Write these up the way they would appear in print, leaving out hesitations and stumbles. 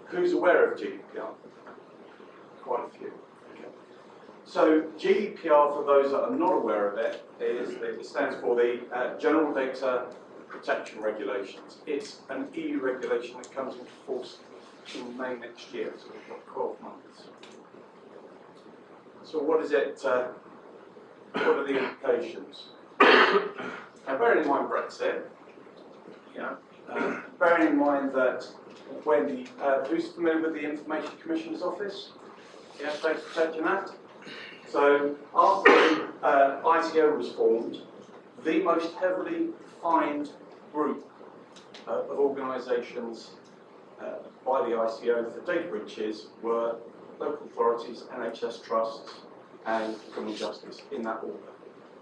who's aware of GDPR? Quite a few. Okay. So GDPR, for those that are not aware of it, it stands for the General Data Protection Regulations. It's an EU regulation that comes into force in May next year, so we've got 12 months. So what is it? What are the implications? Now, bearing in mind Brexit, bearing in mind that when the who's familiar with the Information Commissioner's Office? Yeah, Data Protection Act. So after the ICO was formed, the most heavily fined group of organisations by the ICO for data breaches were local authorities, NHS trusts, and criminal justice, in that order.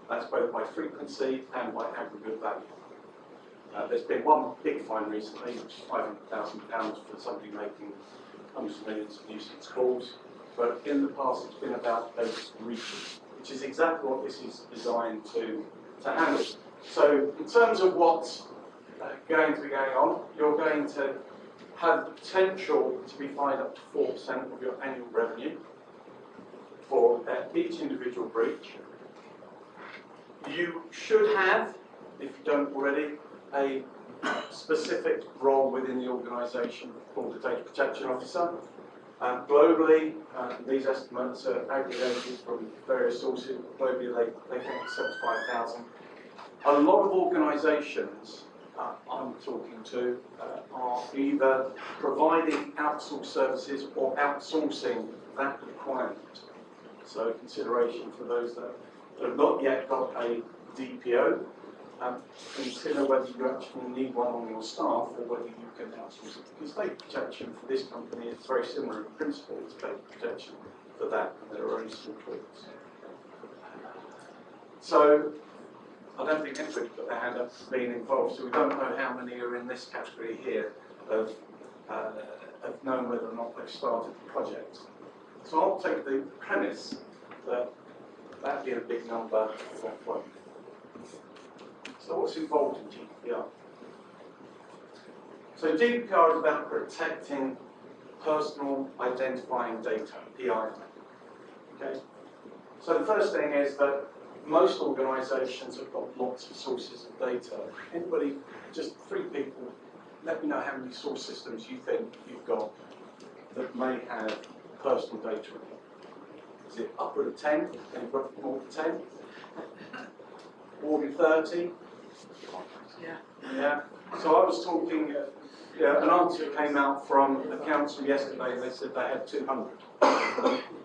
That's both by frequency and by aggregate value. There's been one big fine recently, which is £500,000 for somebody making hundreds of millions of nuisance calls. But in the past, it's been about those breaches, which is exactly what this is designed to handle. So in terms of what's going to be going on, you're going to have the potential to be fined up to 4% of your annual revenue for each individual breach. You should have, if you don't already, a specific role within the organisation called the Data Protection Officer. Globally, these estimates are aggregated from various sources. Globally, they think it's 75,000. A lot of organisations I'm talking to are either providing outsourced services or outsourcing that requirement. So consideration for those that have not yet got a DPO, consider whether you actually need one on your staff or whether you can outsource it. Because data protection for this company is very similar in principle to data protection for that, and there are only small tweaks. So I don't think anybody put their hand up for being involved, so we don't know how many are in this category here of knowing whether or not they've started the project. So I'll take the premise that that'd be a big number for one. So what's involved in GDPR? So GDPR is about protecting personal identifying data, PI. Okay. So the first thing is that most organisations have got lots of sources of data. Anybody, just 3 people, let me know how many source systems you think you've got that may have personal data in it. Is it upward of 10? Anybody more than 10? More than 30? Yeah. So I was talking, an answer came out from the council yesterday, and they said they had 200.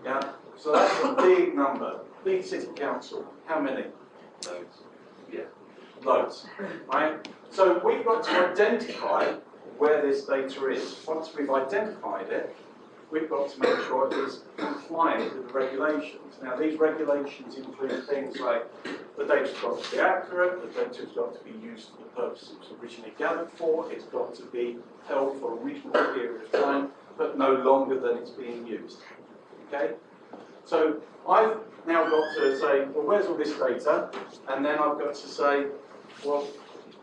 Yeah. So that's a big number. Leeds City Council, how many? Loads. Yeah, loads. Right? So we've got to identify where this data is. Once we've identified it, we've got to make sure it is compliant with the regulations. Now, these regulations include things like the data's got to be accurate, the data's got to be used for the purpose it was originally gathered for, it's got to be held for a reasonable period of time, but no longer than it's being used. Okay? So I've now got to say, well, where's all this data? And then I've got to say, well,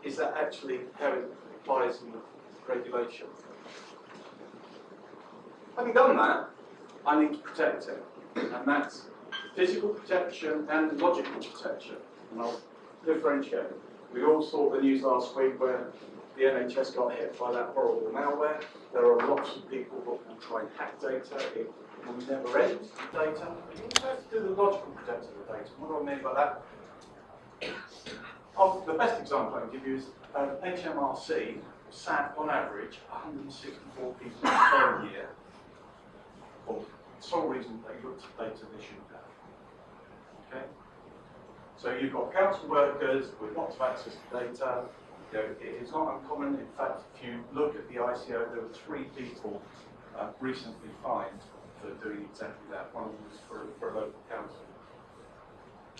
is that actually how it applies in the regulation? Having done that, I need to protect it. And that's physical protection and logical protection. And I'll differentiate. We all saw the news last week where the NHS got hit by that horrible malware. There are lots of people who will try and hack data. It will never end data. But you also have to do the logical protection of the data. What do I mean by that? The best example I can give you is HMRC sat on average 164 people per year. For the sole reason they looked at data they shouldn't have. Okay? So you've got council workers with lots of access to data. You know, it is not uncommon. In fact, if you look at the ICO, there were 3 people recently fined for doing exactly that. One of them was for a local council.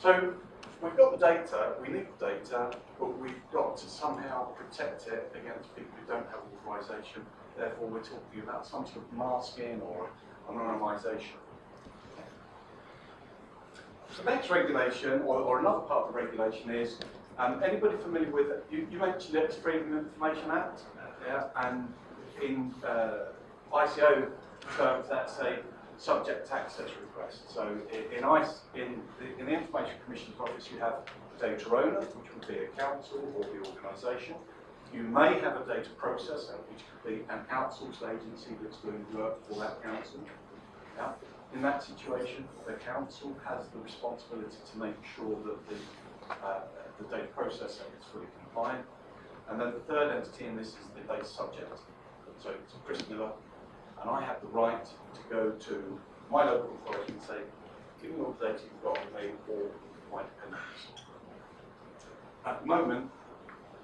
So we've got the data, we need the data, but we've got to somehow protect it against people who don't have authorization. Therefore, we're talking about some sort of masking or anonymisation. The next regulation, or another part of the regulation is, anybody familiar with it? You mentioned it as Freedom of Information Act, yeah, and in ICO terms, that's a subject access request. So in the Information Commissioner's Office, you have a data owner, which would be a council or the organisation. You may have a data processor, which could be an outsourced agency that's doing work for that council. Yeah. In that situation, the council has the responsibility to make sure that the data processor is fully compliant. And then the third entity in this is the data subject. So it's Chris Miller, and I have the right to go to my local authority and say, give me all the data you've got on me or my dependents. At the moment,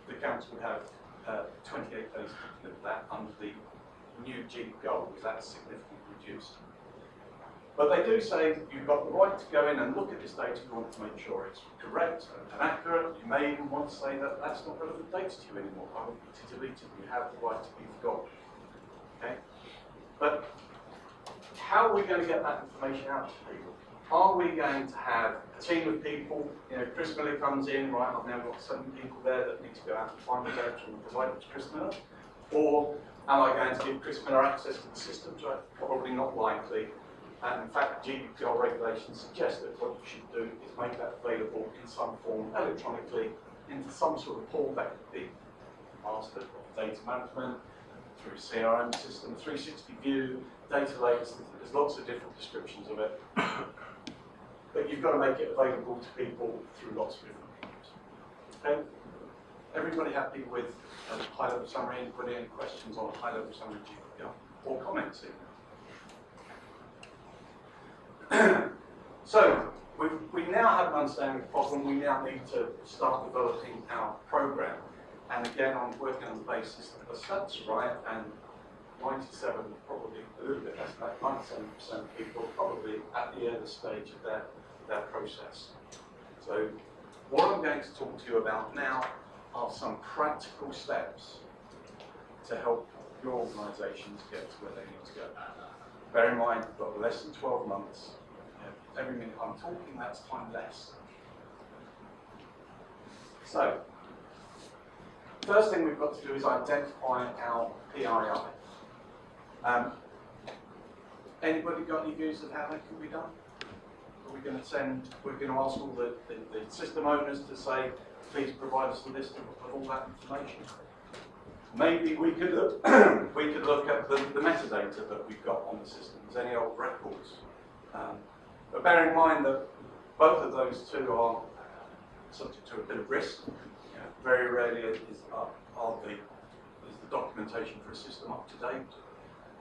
the council would have 28 days to deliver that under the new GDPR, because that's significantly reduced. But they do say you've got the right to go in and look at this data. You want to make sure it's correct and accurate. You may even want to say that that's not relevant data to you anymore. I want you to delete it. You have the right to be forgotten. Okay? But how are we going to get that information out to people? Are we going to have a team of people? You know, Chris Miller comes in, right? I've now got 7 people there that need to go out and find the data and provide it to Chris Miller. Or am I going to give Chris Miller access to the systems? Right? Probably not likely. And in fact, GDPR regulations suggest that what you should do is make that available in some form electronically into some sort of pool that could be mastered for data management, through CRM system, 360 view, data lakes. There's lots of different descriptions of it. But you've got to make it available to people through lots of different means. Okay? Everybody happy with a high-level summary? Anybody any questions on a high-level summary of GDPR? Or comments even? So, we now have an understanding of the problem. We now need to start developing our program. And again, I'm working on the basis that the stats are right, and 97, probably a little bit less than that, 97% of people are probably at the early stage of their process. So, what I'm going to talk to you about now are some practical steps to help your organisations get to where they need to go. Bear in mind, you've got less than 12 months. Every minute I'm talking, that's time less. So, first thing we've got to do is identify our PII. Anybody got any views of how that can be done? Are we going to ask all the system owners to say, please provide us a list of all that information? Maybe we could look, at the metadata that we've got on the systems, any old records. But bear in mind that both of those two are subject to a bit of risk. You know, very rarely is the documentation for a system up to date,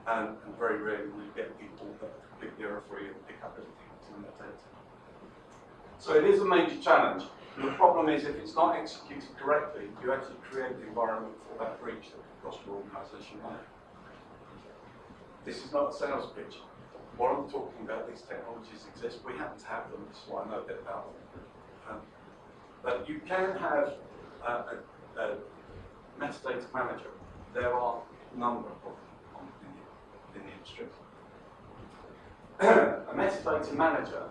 and very rarely will you get people that are completely error-free and pick up everything that's in that data. So it is a major challenge. The problem is if it's not executed correctly, you actually create the environment for that breach that could cost your organisation money. This is not a sales pitch. What I'm talking about, these technologies exist. We happen to have them, this is why I know a bit about them. But you can have a metadata manager. There are a number of them in the industry. A metadata manager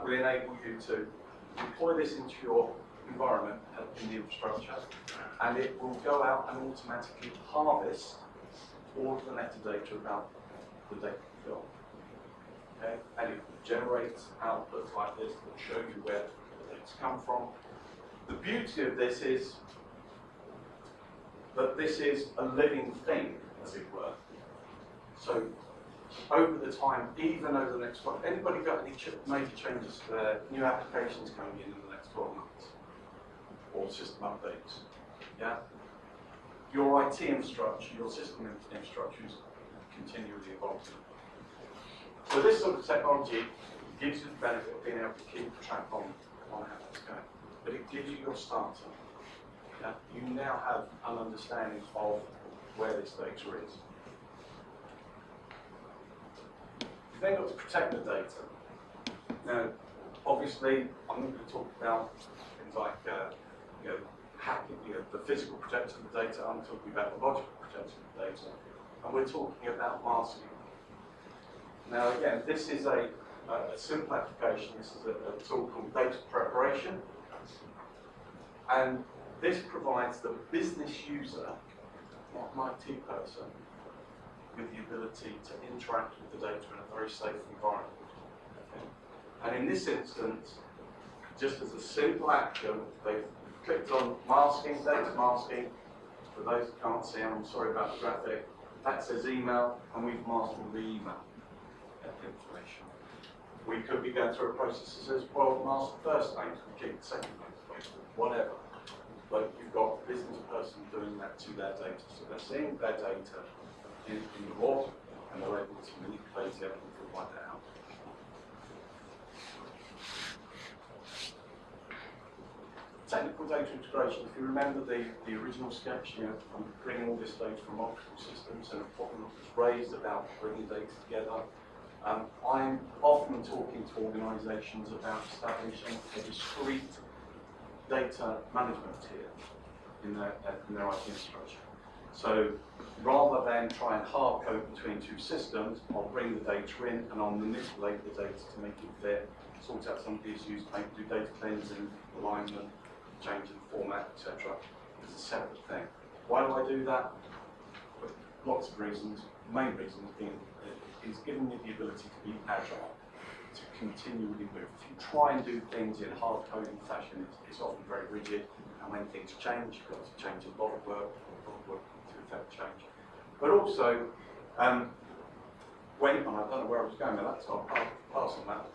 will enable you to deploy this into your environment in the infrastructure, and it will go out and automatically harvest all of the metadata about the data field. Okay? And it generates outputs like this that show you where the data's come from. The beauty of this is that this is a living thing, as it were. So over the time, even over the next 12, anybody got any major changes to their new applications coming in the next 12 months? Or system updates? Yeah? Your IT infrastructure, your system infrastructure is continually evolving. So this sort of technology gives you the benefit of being able to keep track on how it's going. But it gives you your starter. Yeah? You now have an understanding of where this data is. You've then got to protect the data. Now, obviously, I'm not going to talk about things like hacking, the physical protection of the data. I'm talking about the logical protection of the data. And we're talking about masking. Now, again, this is a simple application. This is a tool called data preparation. And this provides the business user, not an IT person, with the ability to interact with the data in a very safe environment. Okay? And in this instance, just as a simple action, they've clicked on masking, data masking. For those who can't see, I'm sorry about the graphic. That says email, and we've masked all the email information. We could be going through a process that says, well, mask the first name, we keep the second name, whatever. But you've got a business person doing that to their data. So they're seeing their data in the raw, and they're able to manipulate it and provide that out. Technical data integration, if you remember the original sketch, I'm bringing all this data from multiple systems, and a problem was raised about bringing data together. I'm often talking to organisations about establishing a discrete data management tier in their IT infrastructure. So rather than try and hard code between two systems, I'll bring the data in and I'll manipulate the data to make it fit, sort out some of the issues, do data cleansing, alignment, changing the format, etc. It's a separate thing. Why do I do that? For lots of reasons. The main reason being is giving you the ability to be agile, to continually move. If you try and do things in hard coding fashion, it's often very rigid, and when things change, you've got to change a lot of work to affect change. But also, and I don't know where I was going with that, so I'll pass on that.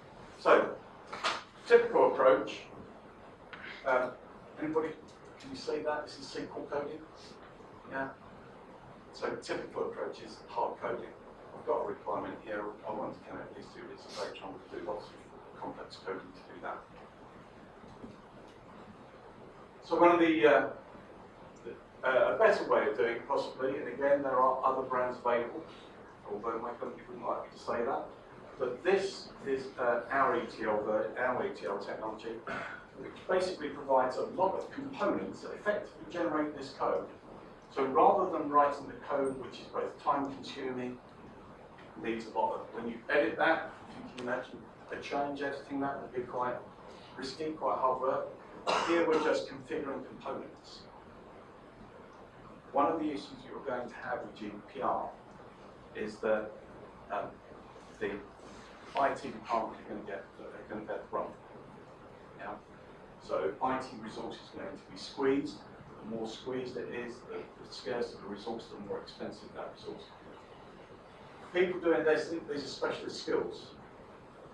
So, typical approach. Anybody, can you see that? This is SQL coding? Yeah? So typical approach is hard coding. I've got a requirement here, I want to connect these two bits of data, I'm going to do lots of complex coding to do that. So one of a better way of doing it possibly, and again there are other brands available, although my company wouldn't like me to say that, but this is our ETL technology, which basically provides a lot of components that effectively generate this code. So rather than writing the code, which is both time consuming, needs a lot of, when you edit that, if you can imagine a change editing that would be quite risky, quite hard work. Here we're just configuring components. One of the issues you're going to have with GDPR is that the IT department are going to get run. Yeah? So IT resource is going to be squeezed. The more squeezed it is, the scarcer the resource, the more expensive that resource is. People doing this, these are specialist skills.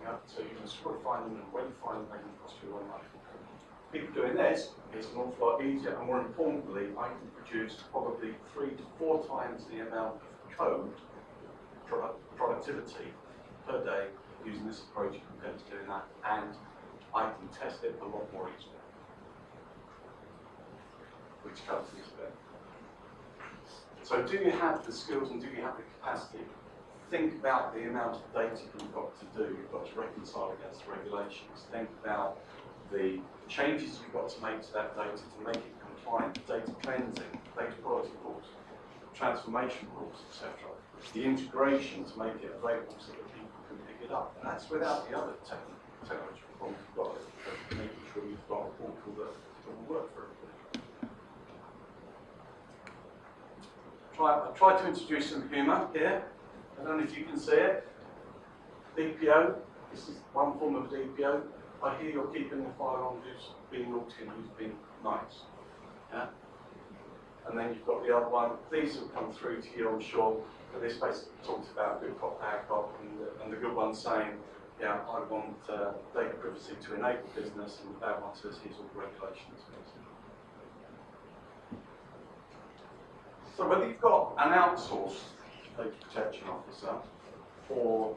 Yeah? So you can sort of find them, and when you find them, they can cost you a lot of money. People doing this, it's an awful lot easier, and more importantly, I can produce probably 3 to 4 times the amount of code productivity per day using this approach compared to doing that, and I can test it a lot more easily, which comes into bit. So do you have the skills and do you have the capacity? Think about the amount of data you've got to do, you've got to reconcile against the regulations. Think about the changes you've got to make to that data to make it compliant, data cleansing, data quality rules, transformation rules, etc. The integration to make it available so that people can pick it up. And that's without the other technological problems you've got, making sure you've got a portal that will work for everybody. I've tried to introduce some humour here. I don't know if you can see it. DPO, this is one form of DPO. I hear you're keeping the file on who's being naughty and who's being nice. Yeah? And then you've got the other one. These have come through to you, I'm sure. But this basically talks about good cop, bad cop, and the good one saying, yeah, I want data privacy to enable business, and the bad one says, here's all the regulations. So whether you've got an outsourced data protection officer or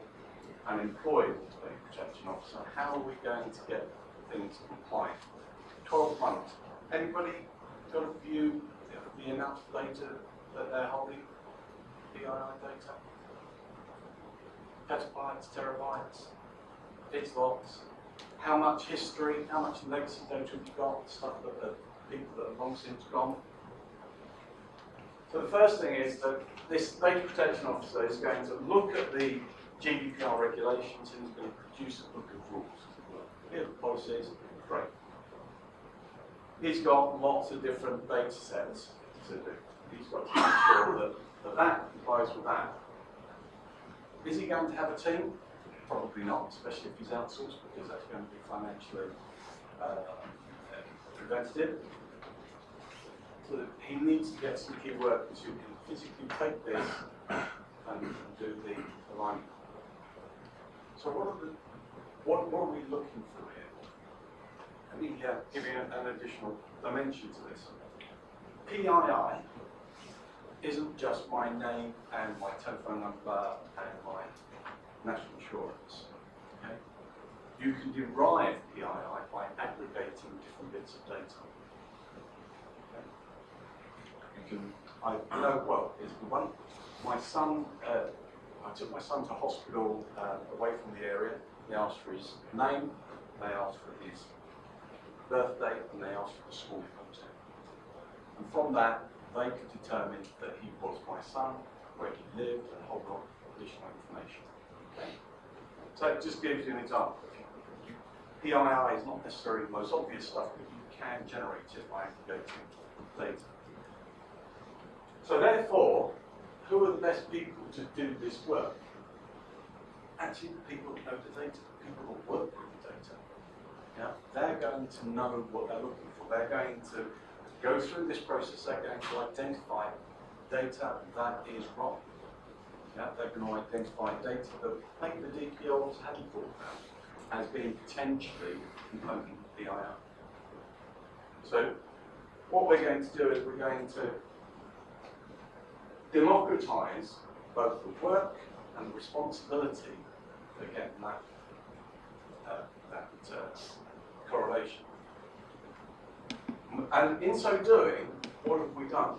an employed data protection officer, how are we going to get things compliant? 12 months. Anybody got a view of the amount of data that they're holding? PII data? Petabytes, terabytes, bits, lots. How much history, how much legacy data have you got? Stuff that the people that have long since gone. So the first thing is that this data protection officer is going to look at the GDPR regulations and is going to produce a book of rules. Here are the policies, great. He's got lots of different data sets to do. He's got to make sure that that complies with that. Is he going to have a team? Probably not, especially if he's outsourced, because that's going to be financially preventative. So he needs to get some key workers who can physically take this and do the alignment. So what are we looking for here? Let me give you an additional dimension to this. PII isn't just my name and my telephone number and my national insurance. Okay? You can derive PII by aggregating different bits of data. Okay? You can, I know, well, it's the one, my son, I took my son to hospital away from the area. They asked for his name, they asked for his birthday, and they asked for the school he goes to. And from that, they could determine that he was my son, where he lived, and a whole lot of additional information. Okay? So it just gives you an example. PII is not necessarily the most obvious stuff, but you can generate it by aggregating data. So therefore, who are the best people to do this work? Actually, the people that know the data, the people that work with the data. Yeah? They're going to know what they're looking for. They're going to go through this process. They're going to identify data that is wrong. Yeah? They're going to identify data that maybe the DPOs hadn't thought about as being potentially component of PII. So what we're going to do is we're going to democratize both the work and the responsibility for getting that correlation. And in so doing, what have we done?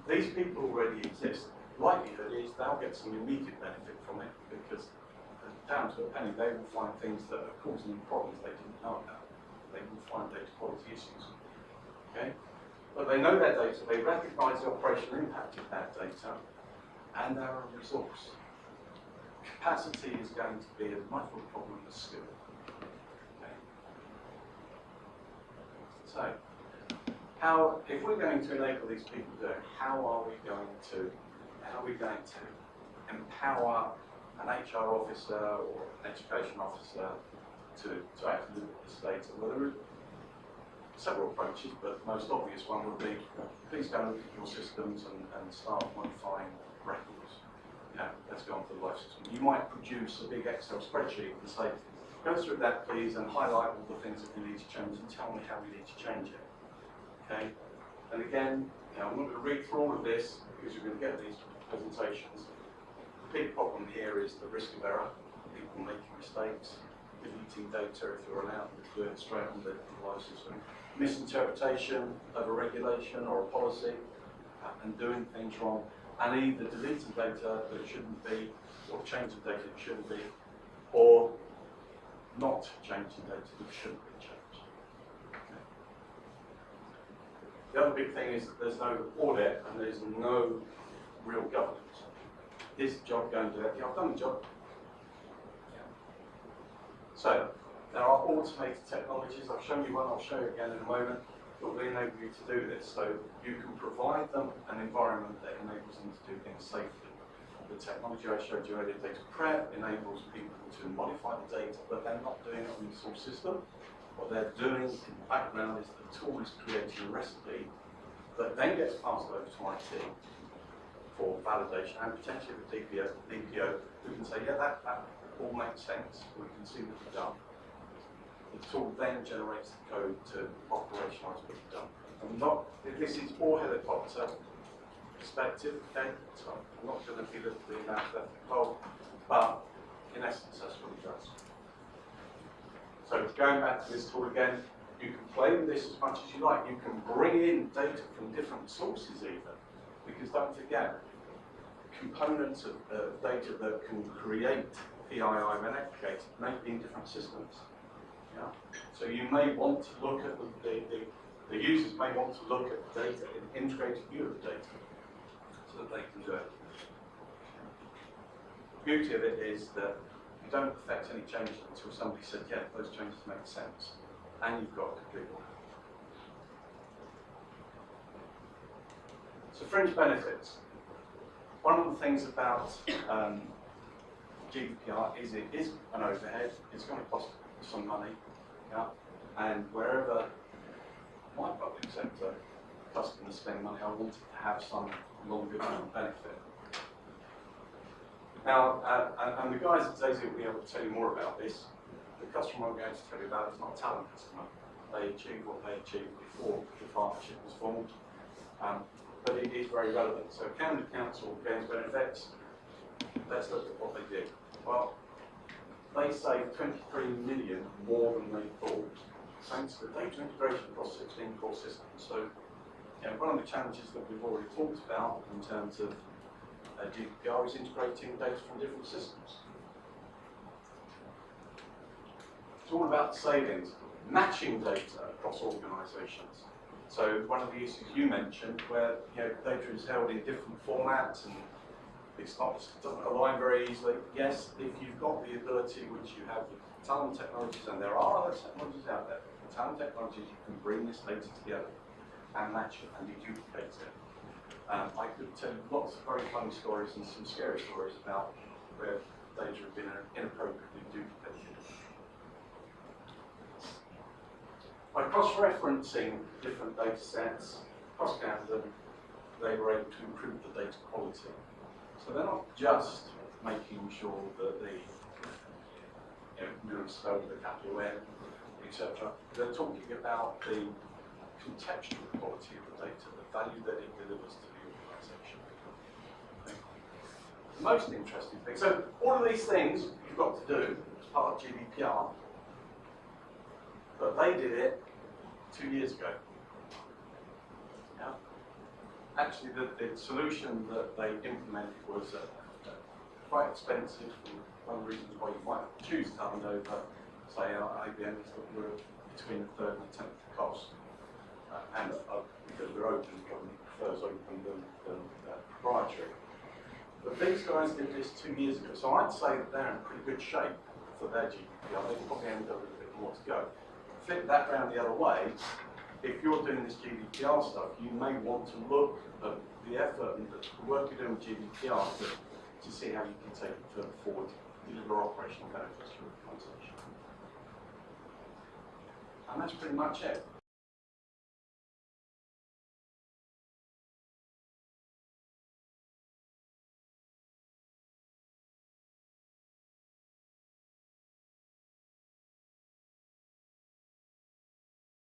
These people already exist. Likelihood is they'll get some immediate benefit from it because, down to a penny, they will find things that are causing them problems they didn't know about. They will find data quality issues. Okay? But they know their data, they recognise the operational impact of that data, and they're a resource. Capacity is going to be as much of a problem as skill. Okay. So, if we're going to enable these people to do it, how are we going to empower an HR officer or an education officer to actually look at this data? Well, there are several approaches, but the most obvious one would be, please go and look at your systems and start modifying records. Let's go on to the life system. You might produce a big Excel spreadsheet and say, go through that please and highlight all the things that we need to change and tell me how we need to change it. Okay? And again, I'm not going to read through all of this because you're going to get these presentations. The big problem here is the risk of error, people making mistakes, deleting data if you're allowed to do it straight on the life system, misinterpretation of a regulation or a policy, and doing things wrong, and either deleting data that shouldn't be, or changing data that shouldn't be, or not changing data that shouldn't be changed. Okay. The other big thing is that there's no audit and there's no real governance. Is the job going to do it? Yeah, I've done the job. Yeah. So, there are automated technologies. I've shown you one, I'll show you again in a moment, that will enable you to do this. So you can provide them an environment that enables them to do things safely. The technology I showed you earlier, data prep, enables people to modify the data, but they're not doing it on the source system. What they're doing in the background is the tool is creating a recipe that then gets passed over to IT for validation and potentially the DPO who can say, yeah, that all makes sense, we can see what you've done. The tool then generates the code to operationalise what you've done. This is all helicopter perspective, okay? So I'm not going to be the whole, but in essence, that's what it does. So going back to this tool again, you can play with this as much as you like. You can bring in data from different sources even, because don't forget, components of data that can create PII when aggregated may be in different systems. Yeah. So you may want to look at the users may want to look at the data, an integrated view of the data, so that they can do it. The beauty of it is that you don't affect any changes until somebody said, yeah, those changes make sense, and you've got a complete one. So fringe benefits. One of the things about GDPR is an overhead. It's going to cost some money, yeah. And wherever my public sector customers spend money, I want it to have some longer-term benefit. Now, and the guys at Daisy will be able to tell you more about this. The customer I'm going to tell you about is not a Talend customer. They achieved what they achieved before the partnership was formed, but it is very relevant. So Camden Council, Fringe Benefits, let's look at what they did. Well, they saved 23 million more than they thought, thanks to the data integration across 16 core systems. So, one of the challenges that we've already talked about in terms of GDPR is integrating data from different systems. It's all about savings, matching data across organisations. So one of the issues you mentioned, where data is held in different formats and it doesn't align very easily. Yes, if you've got the ability, which you have with Talend technologies, and there are other technologies out there, with Talend technologies, you can bring this data together and match it and deduplicate it. I could tell you lots of very funny stories and some scary stories about where data have been inappropriately duplicated. By cross-referencing different data sets across Camden, they were able to improve the data quality. So they're not just making sure that the minimum spell with a capital N, etc. They're talking about the contextual quality of the data, the value that it delivers to the organisation. The most interesting thing, so all of these things you've got to do as part of GDPR, but they did it 2 years ago. Yeah. Actually, the solution that they implemented was quite expensive. One of the reasons why you might choose Talend over, say, IBM is that we're between a third and a tenth of the cost. And because we're open, the government prefers open than proprietary. But these guys did this 2 years ago, so I'd say that they're in pretty good shape for their GDPR. They probably haven't got a little bit more to go. Flip that round the other way, if you're doing this GDPR stuff, you may want to look at the effort and the work you're doing with GDPR to see how you can take it further forward, deliver operational benefits to your organisation. And that's pretty much it.